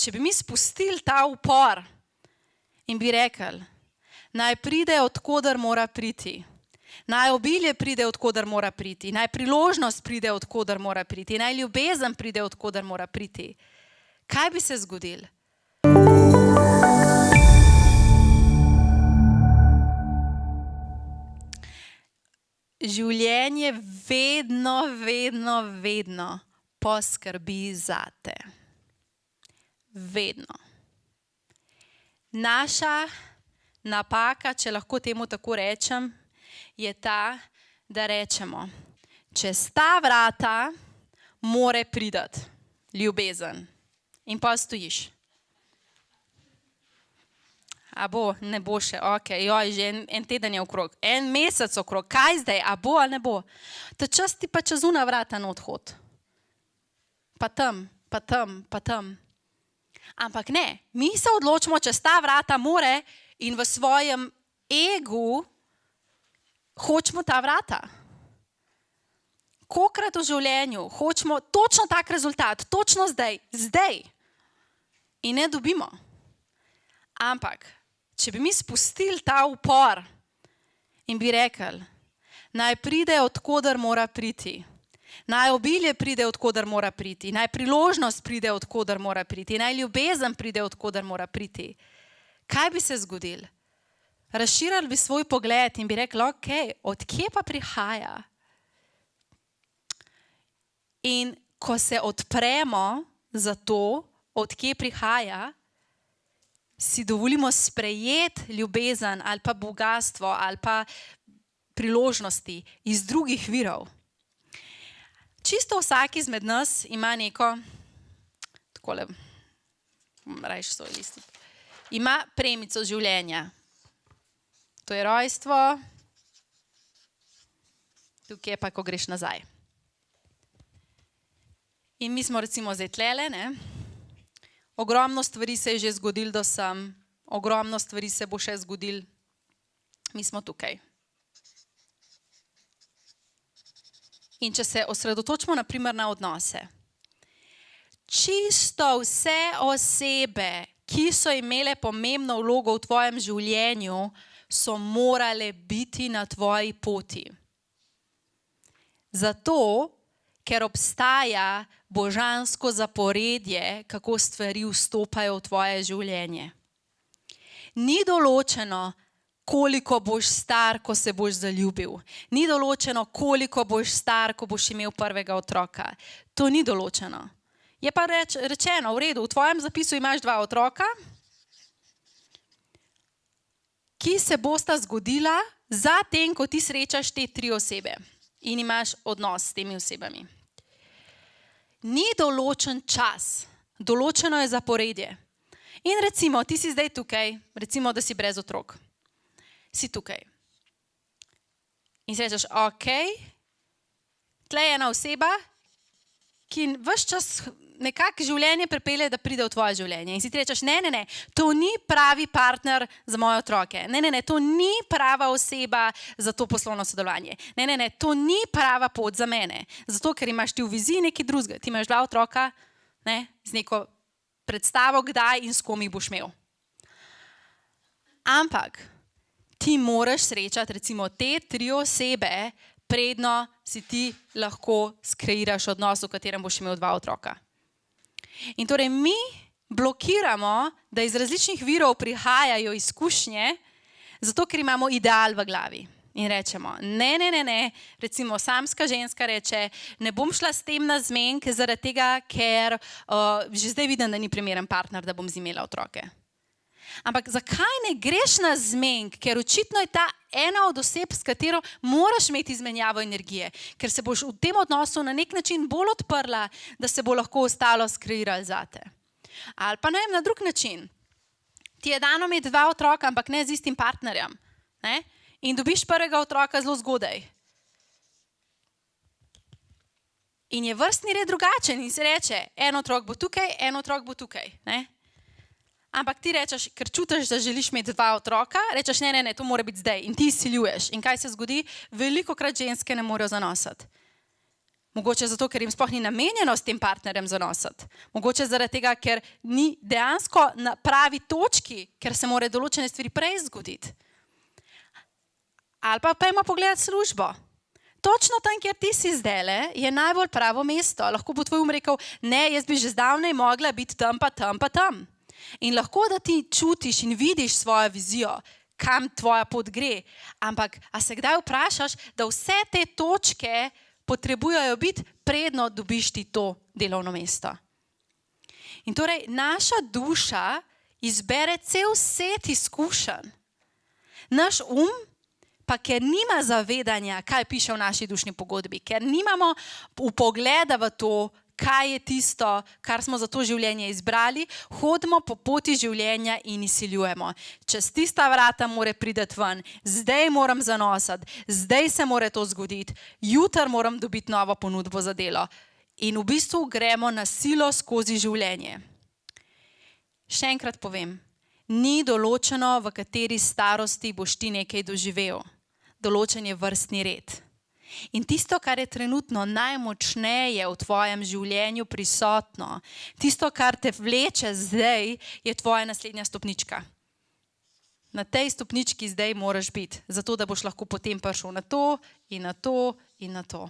če bi mi spustili ta upor in bi rekli, naj pride odkoder mora priti, naj obilje pride odkoder mora priti, naj priložnost pride odkoder mora priti, naj ljubezen pride odkoder mora priti. Kaj bi se zgodilo? Življenje vedno poskrbi zate. Vedno. Naša napaka, če lahko temu tako rečem, je ta, da rečemo, čez ta vrata more priti ljubezen. In pa stojiš. A bo, ne bo še, joj, že en teden je okrog, en mesec okrog, kaj zdaj, a bo ali ne bo? Ta čas ti pa čez una vrata na odhod. Pa tam. Ampak ne, mi se odločimo, čez ta vrata more in v svojem egu hočemo ta vrata. Kolikrat v življenju hočemo točno tak rezultat, točno zdaj. In ne dobimo. Ampak, če bi mi spustili ta upor in bi rekli, naj pride odkoder mora priti, naj obilje pride odkoder mora priti, naj priložnost pride odkoder mora priti, naj ljubezen pride odkoder mora priti. Kaj bi se zgodilo? Razširili bi svoj pogled in bi rekli, odkje pa prihaja? In ko se odpremo za to, odkje prihaja, si dovolimo sprejeti ljubezen ali pa bogastvo ali pa priložnosti iz drugih virov. Čisto vsak izmed nas ima neko, takole, rajš svoj list, ima premico življenja. To je rojstvo, tukaj je pa, ko greš nazaj. In mi smo recimo zdaj tlele, ne? Ogromno stvari se je že zgodilo do sem, ogromno stvari se bo še zgodilo, mi smo tukaj. In če se osredotočimo na primer na odnose, čisto vse osebe, ki so imele pomembno vlogo v tvojem življenju, so morale biti na tvoji poti. Zato, ker obstaja božansko zaporedje, kako stvari vstopajo v tvoje življenje. Ni določeno, koliko boš star, ko se boš zaljubil. Ni določeno, koliko boš star, ko boš imel prvega otroka. To ni določeno. Je pa rečeno, v redu, v tvojem zapisu imaš 2 otroka, ki se bosta zgodila zatem, ko ti srečaš te 3 osebe in imaš odnos s temi osebami. Ni določen čas, določeno je zaporedje. In recimo, ti si zdaj tukaj, recimo, da si brez otrok. Si tukaj. In si rečeš, tle je ena oseba, ki ves čas nekako življenje pripelje, da pride v tvoje življenje. In si ti rečeš, ne, to ni pravi partner za moje otroke. Ne, to ni prava oseba za to poslovno sodelovanje. Ne, to ni prava pot za mene. Zato, ker imaš ti v viziji nekaj drugega. Ti imaš 2 otroka, ne, z neko predstavo, kdaj in s kom jih boš imel. Ampak, ti moraš srečati recimo te 3 osebe, predno si ti lahko skreiraš odnos, v katerem boš imel 2 otroka. In torej mi blokiramo, da iz različnih virov prihajajo izkušnje, zato ker imamo ideal v glavi. In rečemo, ne, recimo samska ženska reče, ne bom šla s tem na zmenk, zaradi tega, ker že zdaj vidim, da ni primeren partner, da bom imela otroke. Ampak zakaj ne greš na zmenk? Ker očitno je ta ena od oseb, s katero moraš imeti izmenjavo energije, ker se boš v tem odnosu na nek način bolj odprla, da se bo lahko ostalo skreiralo zate. Ali pa ne vem, na drug način. Ti je dano imeti 2 otroka, ampak ne z istim partnerjem. Ne? In dobiš prvega otroka zelo zgodaj. In je vrstni red drugačen in se reče, en otrok bo tukaj, en otrok bo tukaj. Ne? Ampak ti rečeš, ker čutiš, da želiš imeti 2 otroka, rečeš, ne, to mora biti zdaj in ti izsiljuješ. In kaj se zgodi? Velikokrat ženske ne morejo zanositi. Mogoče zato, ker jim sploh ni namenjeno s tem partnerjem zanositi. Mogoče zaradi tega, ker ni dejansko na pravi točki, ker se morajo določene stvari prej zgoditi. Ali pa pojmo pogledati službo. Točno tam, kjer ti si zdajle, je najbolj pravo mesto. Lahko bo tvoj rekel, ne, jaz bi že zdavnaj mogla biti tam pa tam pa tam. In lahko, da ti čutiš in vidiš svojo vizijo, kam tvoja pot gre. Ampak, a se kdaj vprašaš, da vse te točke potrebujejo biti, predno dobiš ti to delovno mesto. In torej, naša duša izbere cel set izkušenj. Naš pa ker nima zavedanja, kaj piše v naši dušni pogodbi, ker nimamo vpogleda v to, kaj je tisto, kar smo za to življenje izbrali, hodimo po poti življenja in izsiljujemo. Čez tista vrata mora priti ven, zdaj moram zanositi, zdaj se mora to zgoditi, jutri moram dobiti novo ponudbo za delo. In v bistvu gremo na silo skozi življenje. Še enkrat povem, ni določeno, v kateri starosti boš ti nekaj doživel. Določen je vrstni red. In tisto, kar je trenutno najmočneje v tvojem življenju prisotno, tisto, kar te vleče zdaj, je tvoja naslednja stopnička. Na tej stopnički zdaj moraš biti, zato da boš lahko potem prišel na to in na to in na to.